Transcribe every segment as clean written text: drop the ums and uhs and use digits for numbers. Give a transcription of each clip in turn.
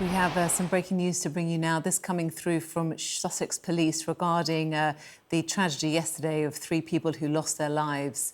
We have some breaking news to bring you now. This coming through from Sussex Police regarding the tragedy yesterday of 3 people who lost their lives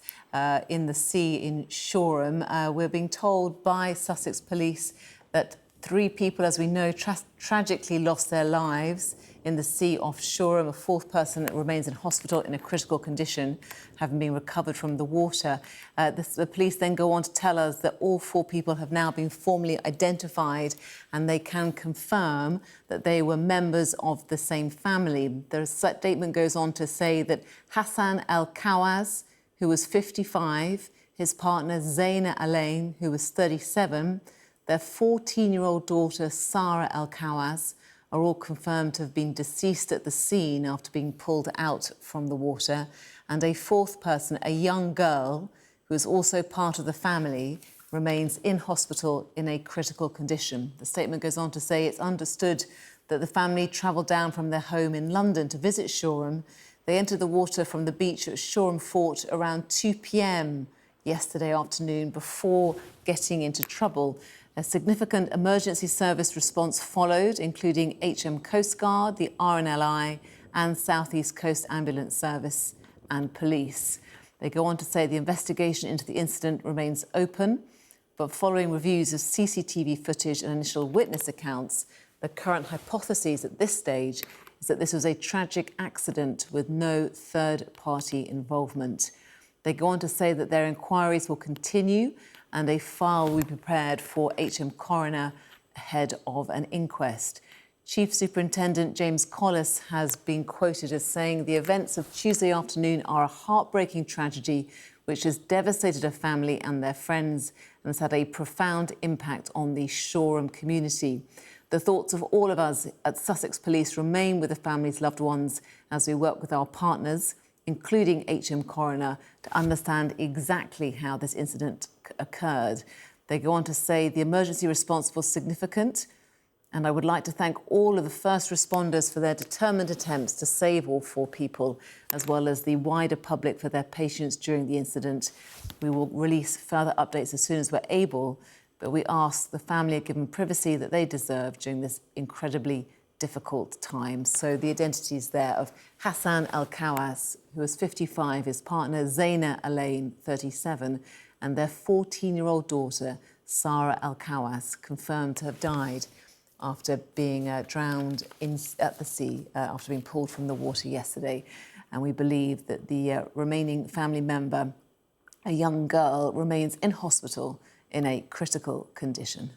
in the sea in Shoreham. We're being told by Sussex Police that 3 people, as we know, tragically lost their lives in the sea off Shoreham. A 4th person remains in hospital in a critical condition, having been recovered from the water. The police then go on to tell us that all 4 people have now been formally identified and they can confirm that they were members of the same family. The statement goes on to say that Hassan el Khawas, who was 55, his partner Zeina Alayn, who was 37, their 14-year-old daughter Sara el Khawas are all confirmed to have been deceased at the scene after being pulled out from the water. And a 4th person, a young girl, who is also part of the family, remains in hospital in a critical condition. The statement goes on to say it's understood that the family travelled down from their home in London to visit Shoreham. They entered the water from the beach at Shoreham Fort around 2 p.m. yesterday afternoon before getting into trouble. A significant emergency service response followed, including HM Coast Guard, the RNLI and South East Coast Ambulance Service and police. They go on to say the investigation into the incident remains open, but following reviews of CCTV footage and initial witness accounts, the current hypothesis at this stage is that this was a tragic accident with no third-party involvement. They go on to say that their inquiries will continue and a file will be prepared for HM Coroner ahead of an inquest. Chief Superintendent James Collis has been quoted as saying the events of Tuesday afternoon are a heartbreaking tragedy which has devastated a family and their friends and has had a profound impact on the Shoreham community. The thoughts of all of us at Sussex Police remain with the family's loved ones as we work with our partners, including HM Coroner, to understand exactly how this incident occurred. They go on to say the emergency response was significant, and I would like to thank all of the first responders for their determined attempts to save all 4 people, as well as the wider public for their patience during the incident. We will release further updates as soon as we're able, but we ask the family are given privacy that they deserve during this incredibly difficult time. So the identities there of Hassan el Khawas, who was 55, his partner Zeina Alayn, 37, and their 14-year-old daughter Sara el Khawas, confirmed to have died after being drowned at the sea, after being pulled from the water yesterday. And we believe that the remaining family member, a young girl, remains in hospital in a critical condition.